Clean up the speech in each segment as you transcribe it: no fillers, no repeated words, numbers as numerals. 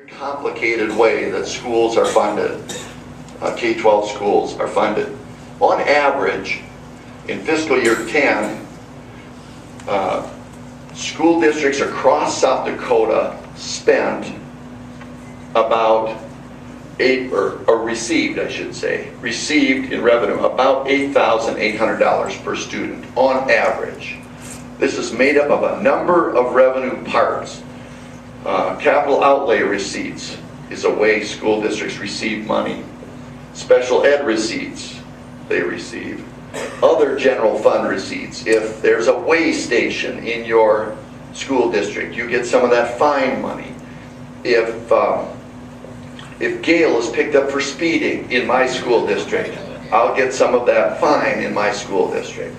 Complicated way that schools are funded, K-12 schools are funded. On average, in fiscal year 10, school districts across South Dakota spent about received in revenue about $8,800 per student on average. This is made up of a number of revenue parts. Capital outlay receipts is a way school districts receive money. Special ed receipts, they receive. Other general fund receipts. If there's a weigh station in your school district, you get some of that fine money. If Gail is picked up for speeding in my school district, I'll get some of that fine in my school district.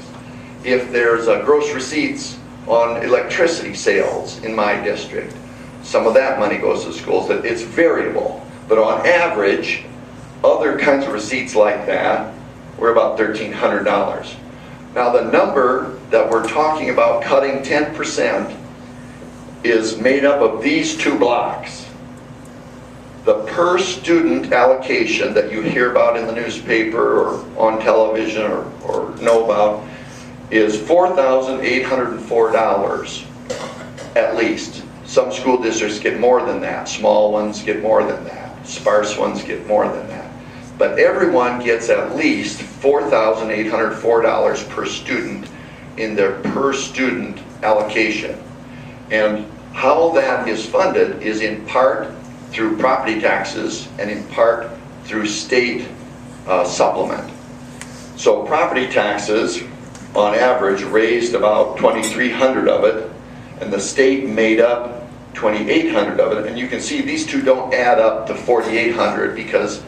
If there's gross receipts on electricity sales in my district, some of that money goes to schools. It's variable, but on average, other kinds of receipts like that were about $1,300. Now the number that we're talking about cutting 10% is made up of these two blocks. The per student allocation that you hear about in the newspaper or on television or know about is $4,804 at least. Some school districts get more than that. Small ones get more than that. Sparse ones get more than that. But everyone gets at least $4,804 per student in their per student allocation. And how that is funded is in part through property taxes and in part through state supplement. So property taxes on average raised about $2,300 of it, and the state made up $2,800 of it. And you can see these two don't add up to $4,800 because,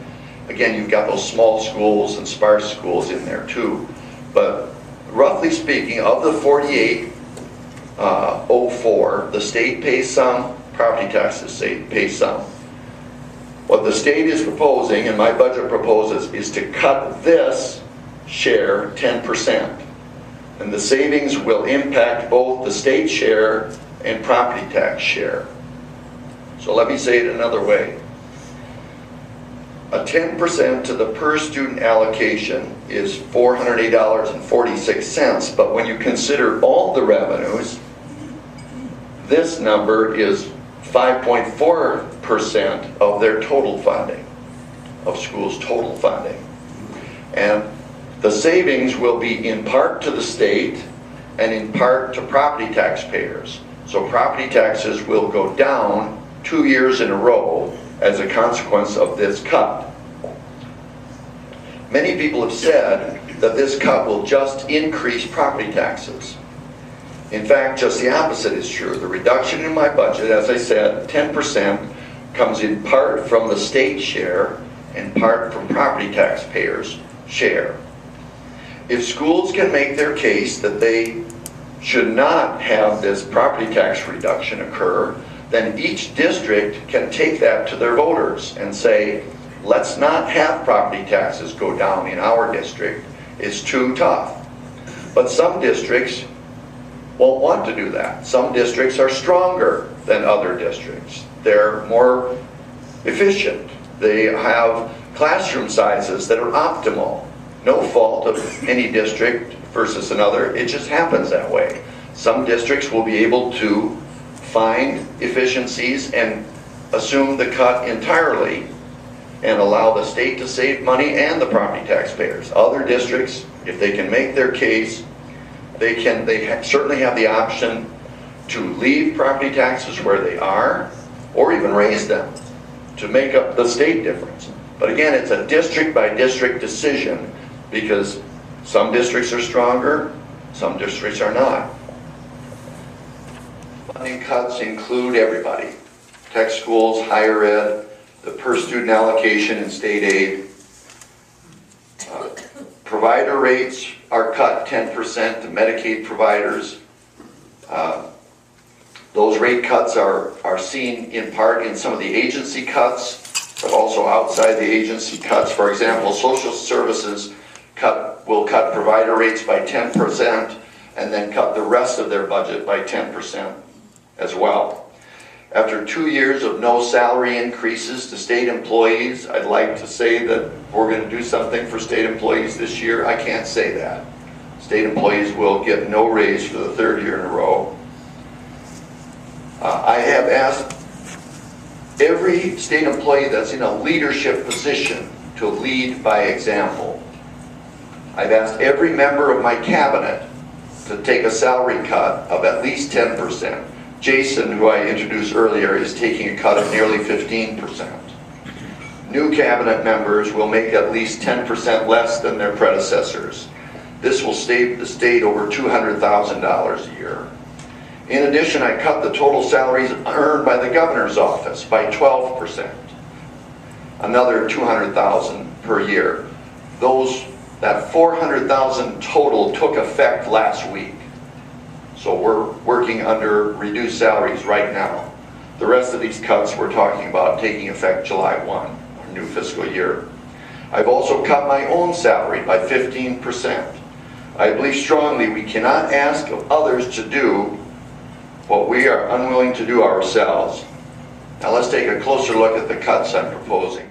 again, you've got those small schools and sparse schools in there too. But roughly speaking, of the $4,804, the state pays some, property taxes pay some. What the state is proposing, and my budget proposes, is to cut this share 10%. And the savings will impact both the state share and property tax share. So let me say it another way. A 10% to the per student allocation is $408.46, but when you consider all the revenues, this number is 5.4% of their total funding, of schools' total funding. And the savings will be in part to the state and in part to property taxpayers. So property taxes will go down 2 years in a row as a consequence of this cut. Many people have said that this cut will just increase property taxes. In fact, just the opposite is true. The reduction in my budget, as I said, 10%, comes in part from the state share and part from property taxpayers' share. If schools can make their case that they should not have this property tax reduction occur, then each district can take that to their voters and say, let's not have property taxes go down in our district. It's too tough. But some districts won't want to do that. Some districts are stronger than other districts. They're more efficient. They have classroom sizes that are optimal. No fault of any district versus another. It just happens that way. Some districts will be able to find efficiencies and assume the cut entirely and allow the state to save money and the property taxpayers. Other districts, if they can make their case, they certainly have the option to leave property taxes where they are or even raise them to make up the state difference. But again, it's a district by district decision because some districts are stronger, some districts are not. Funding cuts include everybody. Tech schools, higher ed, the per student allocation in state aid. Provider rates are cut 10% to Medicaid providers. Those rate cuts are seen in part in some of the agency cuts, but also outside the agency cuts. For example, social services will cut provider rates by 10% and then cut the rest of their budget by 10% as well. After 2 years of no salary increases to state employees, I'd like to say that we're going to do something for state employees this year. I can't say that. State employees will get no raise for the 3rd year in a row. I have asked every state employee that's in a leadership position to lead by example. I've asked every member of my cabinet to take a salary cut of at least 10%. Jason, who I introduced earlier, is taking a cut of nearly 15%. New cabinet members will make at least 10% less than their predecessors. This will save the state over $200,000 a year. In addition, I cut the total salaries earned by the governor's office by 12%. Another $200,000 per year. That $400,000 total took effect last week. So we're working under reduced salaries right now. The rest of these cuts we're talking about taking effect July 1, our new fiscal year. I've also cut my own salary by 15%. I believe strongly we cannot ask of others to do what we are unwilling to do ourselves. Now let's take a closer look at the cuts I'm proposing.